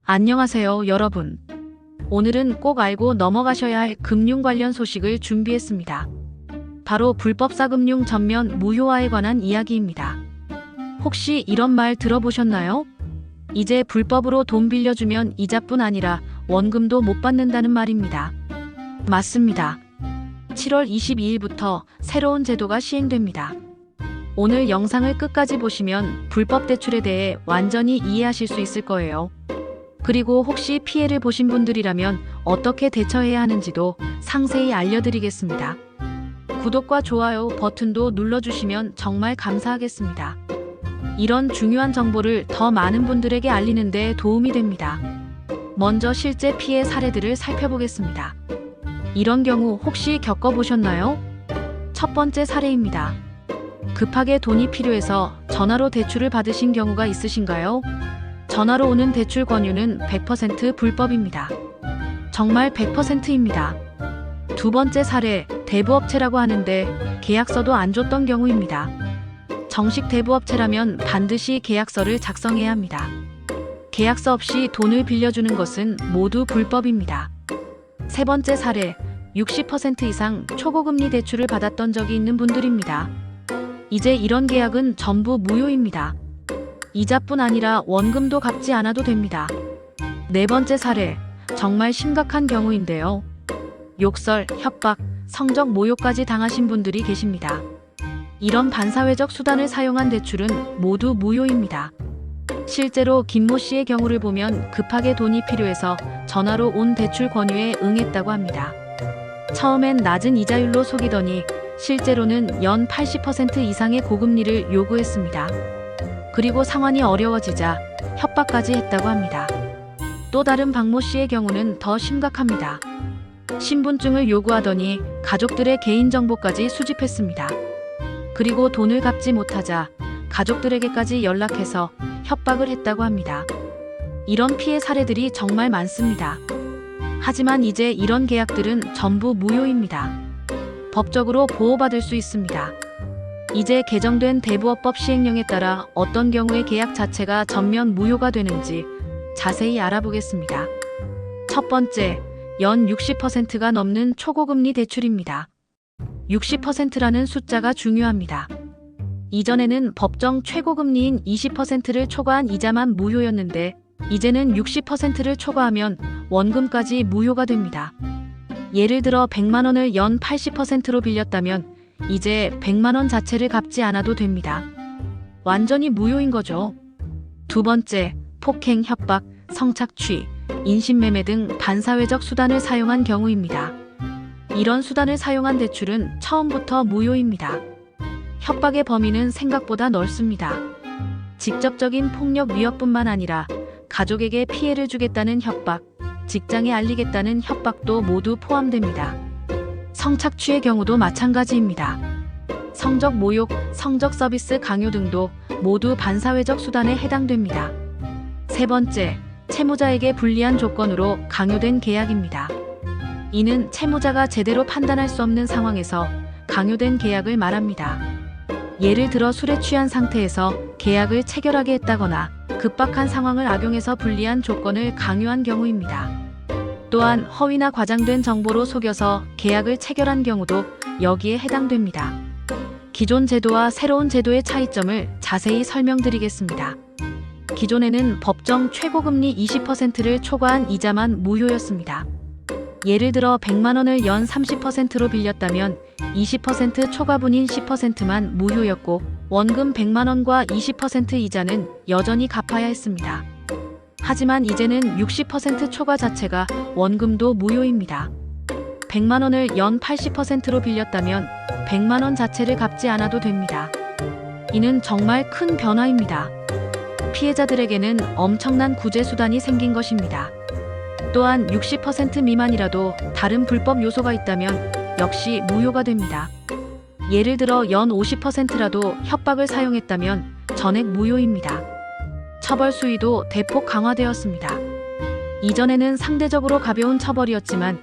안녕하세요, 여러분. 오늘은 꼭 알고 넘어가셔야 할 금융 관련 소식을 준비했습니다. 바로 불법 사금융 전면 무효화에 관한 이야기입니다. 혹시 이런 말 들어보셨나요? 이제 불법으로 돈 빌려주면 이자뿐 아니라 원금도 못 받는다는 말입니다. 맞습니다. 7월 22일부터 새로운 제도가 시행됩니다. 오늘 영상을 끝까지 보시면 불법 대출에 대해 완전히 이해하실 수 있을 거예요. 그리고 혹시 피해를 보신 분들이라면 어떻게 대처해야 하는지도 상세히 알려드리겠습니다. 구독과 좋아요 버튼도 눌러주시면 정말 감사하겠습니다. 이런 중요한 정보를 더 많은 분들에게 알리는 데 도움이 됩니다. 먼저 실제 피해 사례들을 살펴보겠습니다. 이런 경우 혹시 겪어보셨나요? 첫 번째 사례입니다. 급하게 돈이 필요해서 전화로 대출을 받으신 경우가 있으신가요? 전화로 오는 대출 권유는 100% 불법입니다. 정말 100%입니다. 두 번째 사례, 대부업체라고 하는데 계약서도 안 줬던 경우입니다. 정식 대부업체라면 반드시 계약서를 작성해야 합니다. 계약서 없이 돈을 빌려주는 것은 모두 불법입니다. 세 번째 사례, 60% 이상 초고금리 대출을 받았던 적이 있는 분들입니다. 이제 이런 계약은 전부 무효입니다. 이자뿐 아니라 원금도 갚지 않아도 됩니다. 네 번째 사례, 정말 심각한 경우인데요. 욕설, 협박, 성적 모욕까지 당하신 분들이 계십니다. 이런 반사회적 수단을 사용한 대출은 모두 무효입니다. 실제로 김모 씨의 경우를 보면 급하게 돈이 필요해서 전화로 온 대출 권유에 응했다고 합니다. 처음엔 낮은 이자율로 속이더니 실제로는 연 80% 이상의 고금리를 요구했습니다. 그리고 상환이 어려워지자 협박까지 했다고 합니다. 또 다른 박모 씨의 경우는 더 심각합니다. 신분증을 요구하더니 가족들의 개인정보까지 수집했습니다. 그리고 돈을 갚지 못하자 가족들에게까지 연락해서 협박을 했다고 합니다. 이런 피해 사례들이 정말 많습니다. 하지만 이제 이런 계약들은 전부 무효입니다. 법적으로 보호받을 수 있습니다. 이제 개정된 대부업법 시행령에 따라 어떤 경우에 계약 자체가 전면 무효가 되는지 자세히 알아보겠습니다. 첫 번째, 연 60%가 넘는 초고금리 대출입니다. 60%라는 숫자가 중요합니다. 이전에는 법정 최고금리인 20%를 초과한 이자만 무효였는데 이제는 60%를 초과하면 원금까지 무효가 됩니다. 예를 들어 100만 원을 연 80%로 빌렸다면 이제 100만 원 자체를 갚지 않아도 됩니다. 완전히 무효인 거죠. 두 번째, 폭행, 협박, 성착취, 인신매매 등 반사회적 수단을 사용한 경우입니다. 이런 수단을 사용한 대출은 처음부터 무효입니다. 협박의 범위는 생각보다 넓습니다. 직접적인 폭력 위협뿐만 아니라 가족에게 피해를 주겠다는 협박, 직장에 알리겠다는 협박도 모두 포함됩니다. 성착취의 경우도 마찬가지입니다. 성적 모욕, 성적 서비스 강요 등도 모두 반사회적 수단에 해당됩니다. 세 번째, 채무자에게 불리한 조건으로 강요된 계약입니다. 이는 채무자가 제대로 판단할 수 없는 상황에서 강요된 계약을 말합니다. 예를 들어 술에 취한 상태에서 계약을 체결하게 했다거나 급박한 상황을 악용해서 불리한 조건을 강요한 경우입니다. 또한 허위나 과장된 정보로 속여서 계약을 체결한 경우도 여기에 해당됩니다. 기존 제도와 새로운 제도의 차이점을 자세히 설명드리겠습니다. 기존에는 법정 최고금리 20%를 초과한 이자만 무효였습니다. 예를 들어 100만 원을 연 30%로 빌렸다면 20% 초과분인 10%만 무효였고 원금 100만 원과 20% 이자는 여전히 갚아야 했습니다. 하지만 이제는 60% 초과 자체가 원금도 무효입니다. 100만 원을 연 80%로 빌렸다면 100만 원 자체를 갚지 않아도 됩니다. 이는 정말 큰 변화입니다. 피해자들에게는 엄청난 구제 수단이 생긴 것입니다. 또한 60% 미만이라도 다른 불법 요소가 있다면 역시 무효가 됩니다. 예를 들어 연 50%라도 협박을 사용했다면 전액 무효입니다. 처벌 수위도 대폭 강화되었습니다. 이전에는 상대적으로 가벼운 처벌이었지만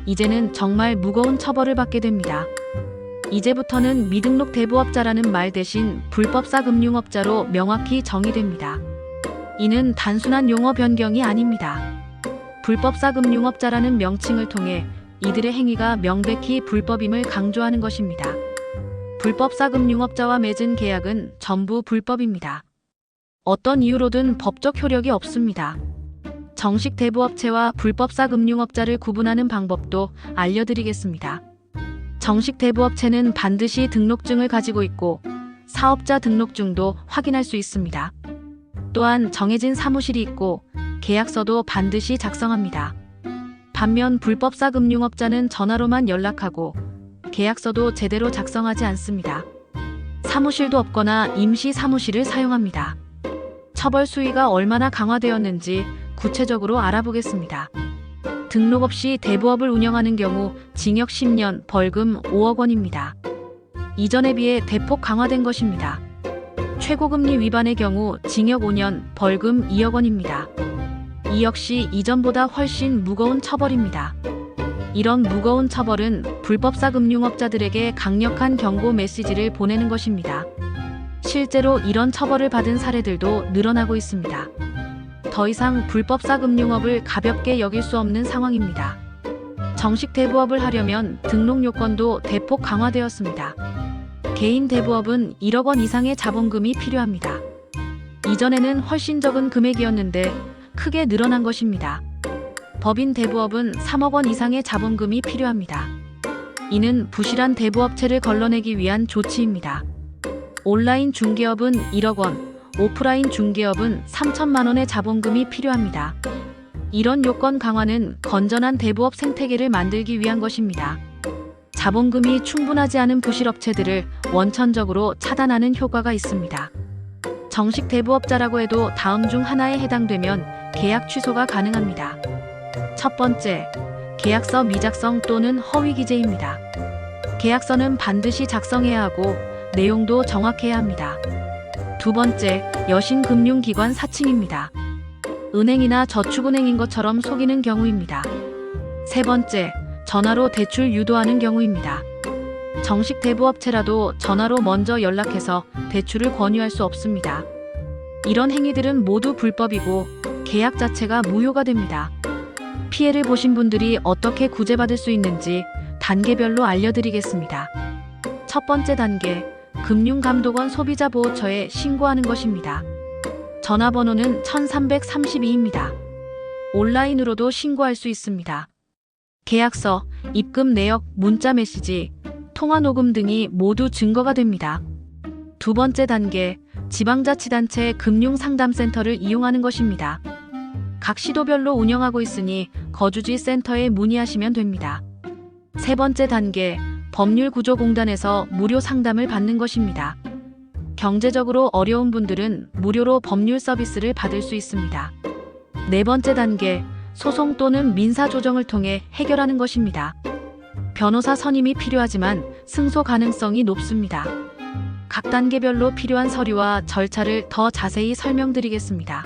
이제는 정말 무거운 처벌을 받게 됩니다. 이제부터는 미등록 대부업자라는 말 대신 불법 사금융업자로 명확히 정의됩니다. 이는 단순한 용어 변경이 아닙니다. 불법사금융업자라는 명칭을 통해 이들의 행위가 명백히 불법임을 강조하는 것입니다. 불법사금융업자와 맺은 계약은 전부 불법입니다. 어떤 이유로든 법적 효력이 없습니다. 정식 대부업체와 불법사금융업자를 구분하는 방법도 알려드리겠습니다. 정식 대부업체는 반드시 등록증을 가지고 있고 사업자 등록증도 확인할 수 있습니다. 또한 정해진 사무실이 있고 계약서도 반드시 작성합니다. 반면 불법사금융업자는 전화로만 연락하고 계약서도 제대로 작성하지 않습니다. 사무실도 없거나 임시 사무실을 사용합니다. 처벌 수위가 얼마나 강화되었는지 구체적으로 알아보겠습니다. 등록 없이 대부업을 운영하는 경우 징역 10년, 벌금 5억 원입니다. 이전에 비해 대폭 강화된 것입니다. 최고금리 위반의 경우 징역 5년, 벌금 2억 원입니다. 이 역시 이전보다 훨씬 무거운 처벌입니다. 이런 무거운 처벌은 불법사금융업자들에게 강력한 경고 메시지를 보내는 것입니다. 실제로 이런 처벌을 받은 사례들도 늘어나고 있습니다. 더 이상 불법사금융업을 가볍게 여길 수 없는 상황입니다. 정식 대부업을 하려면 등록 요건도 대폭 강화되었습니다. 개인 대부업은 1억 원 이상의 자본금이 필요합니다. 이전에는 훨씬 적은 금액이었는데 크게 늘어난 것입니다. 법인 대부업은 3억 원 이상의 자본금이 필요합니다. 이는 부실한 대부업체를 걸러내기 위한 조치입니다. 온라인 중개업은 1억 원, 오프라인 중개업은 3천만 원의 자본금이 필요합니다. 이런 요건 강화는 건전한 대부업 생태계를 만들기 위한 것입니다. 자본금이 충분하지 않은 부실업체들을 원천적으로 차단하는 효과가 있습니다. 정식 대부업자라고 해도 다음 중 하나에 해당되면 계약 취소가 가능합니다. 첫 번째, 계약서 미작성 또는 허위 기재입니다. 계약서는 반드시 작성해야 하고 내용도 정확해야 합니다. 두 번째, 여신금융기관 사칭입니다. 은행이나 저축은행인 것처럼 속이는 경우입니다. 세 번째, 전화로 대출 유도하는 경우입니다. 정식 대부업체라도 전화로 먼저 연락해서 대출을 권유할 수 없습니다. 이런 행위들은 모두 불법이고 계약 자체가 무효가 됩니다. 피해를 보신 분들이 어떻게 구제받을 수 있는지 단계별로 알려드리겠습니다. 첫 번째 단계, 금융감독원 소비자보호처에 신고하는 것입니다. 전화번호는 1332입니다. 온라인으로도 신고할 수 있습니다. 계약서, 입금 내역, 문자 메시지, 통화 녹음 등이 모두 증거가 됩니다. 두 번째 단계, 지방자치단체 금융상담센터를 이용하는 것입니다. 각 시도별로 운영하고 있으니 거주지 센터에 문의하시면 됩니다. 세 번째 단계, 법률구조공단에서 무료 상담을 받는 것입니다. 경제적으로 어려운 분들은 무료로 법률 서비스를 받을 수 있습니다. 네 번째 단계, 소송 또는 민사조정을 통해 해결하는 것입니다. 변호사 선임이 필요하지만 승소 가능성이 높습니다. 각 단계별로 필요한 서류와 절차를 더 자세히 설명드리겠습니다.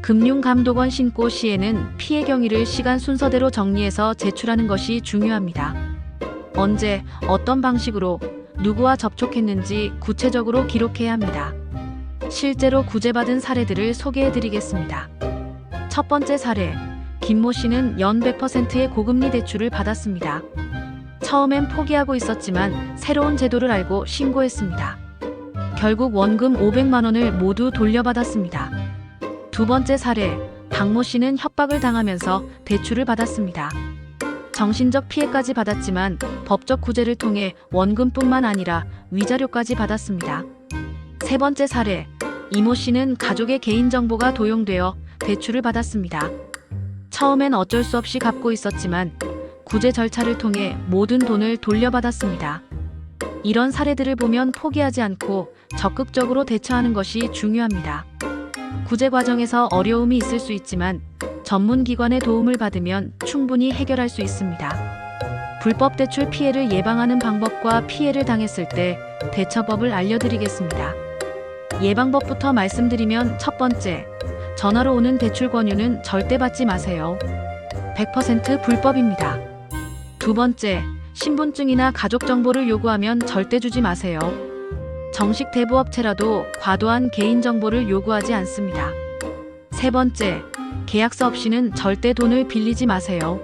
금융감독원 신고 시에는 피해 경위를 시간 순서대로 정리해서 제출하는 것이 중요합니다. 언제, 어떤 방식으로, 누구와 접촉했는지 구체적으로 기록해야 합니다. 실제로 구제받은 사례들을 소개해드리겠습니다. 첫 번째 사례, 김모 씨는 연 100%의 고금리 대출을 받았습니다. 처음엔 포기하고 있었지만 새로운 제도를 알고 신고했습니다. 결국 원금 500만 원을 모두 돌려받았습니다. 두 번째 사례, 박모 씨는 협박을 당하면서 대출을 받았습니다. 정신적 피해까지 받았지만 법적 구제를 통해 원금뿐만 아니라 위자료까지 받았습니다. 세 번째 사례, 이모 씨는 가족의 개인정보가 도용되어 대출을 받았습니다. 처음엔 어쩔 수 없이 갚고 있었지만 구제 절차를 통해 모든 돈을 돌려받았습니다. 이런 사례들을 보면 포기하지 않고 적극적으로 대처하는 것이 중요합니다. 구제 과정에서 어려움이 있을 수 있지만 전문기관의 도움을 받으면 충분히 해결할 수 있습니다. 불법 대출 피해를 예방하는 방법과 피해를 당했을 때 대처법을 알려드리겠습니다. 예방법부터 말씀드리면 첫 번째, 전화로 오는 대출 권유는 절대 받지 마세요. 100% 불법입니다. 두 번째, 신분증이나 가족 정보를 요구하면 절대 주지 마세요. 정식 대부업체라도 과도한 개인정보를 요구하지 않습니다. 세 번째, 계약서 없이는 절대 돈을 빌리지 마세요.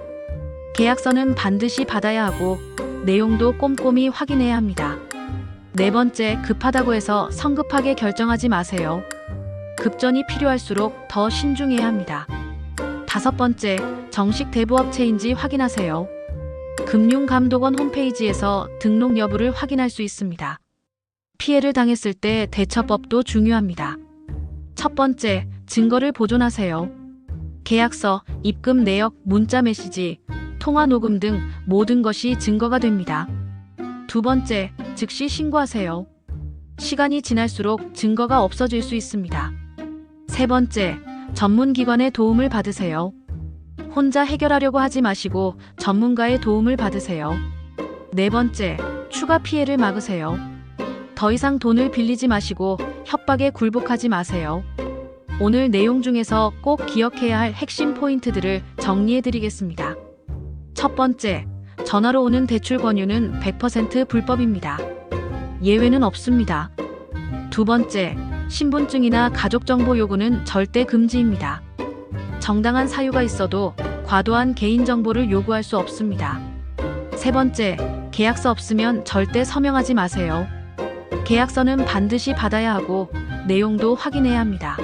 계약서는 반드시 받아야 하고 내용도 꼼꼼히 확인해야 합니다. 네 번째, 급하다고 해서 성급하게 결정하지 마세요. 급전이 필요할수록 더 신중해야 합니다. 다섯 번째, 정식 대부업체인지 확인하세요. 금융감독원 홈페이지에서 등록 여부를 확인할 수 있습니다. 피해를 당했을 때 대처법도 중요합니다. 첫 번째, 증거를 보존하세요. 계약서, 입금 내역, 문자 메시지, 통화 녹음 등 모든 것이 증거가 됩니다. 두 번째, 즉시 신고하세요. 시간이 지날수록 증거가 없어질 수 있습니다. 세 번째, 전문기관의 도움을 받으세요. 혼자 해결하려고 하지 마시고 전문가의 도움을 받으세요. 네 번째, 추가 피해를 막으세요. 더 이상 돈을 빌리지 마시고 협박에 굴복하지 마세요. 오늘 내용 중에서 꼭 기억해야 할 핵심 포인트들을 정리해 드리겠습니다. 첫 번째, 전화로 오는 대출 권유는 100% 불법입니다. 예외는 없습니다. 두 번째, 신분증이나 가족정보 요구는 절대 금지입니다. 정당한 사유가 있어도 과도한 개인정보를 요구할 수 없습니다. 세 번째, 계약서 없으면 절대 서명하지 마세요. 계약서는 반드시 받아야 하고 내용도 확인해야 합니다.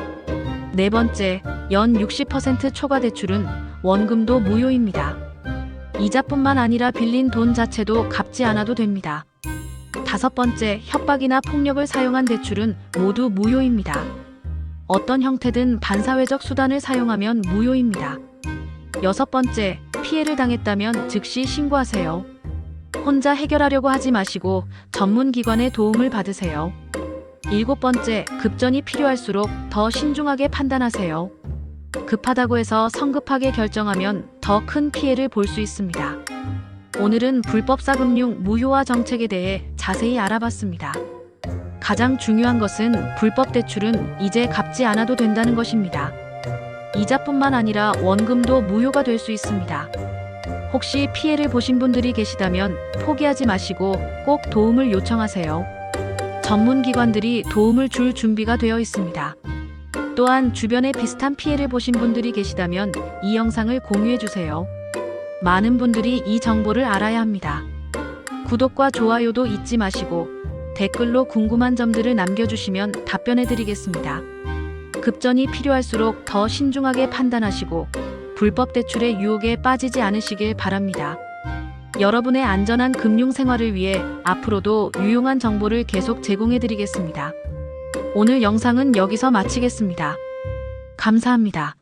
네 번째, 연 60% 초과 대출은 원금도 무효입니다. 이자뿐만 아니라 빌린 돈 자체도 갚지 않아도 됩니다. 다섯 번째, 협박이나 폭력을 사용한 대출은 모두 무효입니다. 어떤 형태든 반사회적 수단을 사용하면 무효입니다. 여섯 번째, 피해를 당했다면 즉시 신고하세요. 혼자 해결하려고 하지 마시고 전문기관의 도움을 받으세요. 일곱 번째, 급전이 필요할수록 더 신중하게 판단하세요. 급하다고 해서 성급하게 결정하면 더 큰 피해를 볼 수 있습니다. 오늘은 불법사금융 무효화 정책에 대해 자세히 알아봤습니다. 가장 중요한 것은 불법 대출은 이제 갚지 않아도 된다는 것입니다. 이자뿐만 아니라 원금도 무효가 될 수 있습니다. 혹시 피해를 보신 분들이 계시다면 포기하지 마시고 꼭 도움을 요청하세요. 전문기관들이 도움을 줄 준비가 되어 있습니다. 또한 주변에 비슷한 피해를 보신 분들이 계시다면 이 영상을 공유해 주세요. 많은 분들이 이 정보를 알아야 합니다. 구독과 좋아요도 잊지 마시고 댓글로 궁금한 점들을 남겨주시면 답변해 드리겠습니다. 급전이 필요할수록 더 신중하게 판단하시고 불법 대출의 유혹에 빠지지 않으시길 바랍니다. 여러분의 안전한 금융 생활을 위해 앞으로도 유용한 정보를 계속 제공해 드리겠습니다. 오늘 영상은 여기서 마치겠습니다. 감사합니다.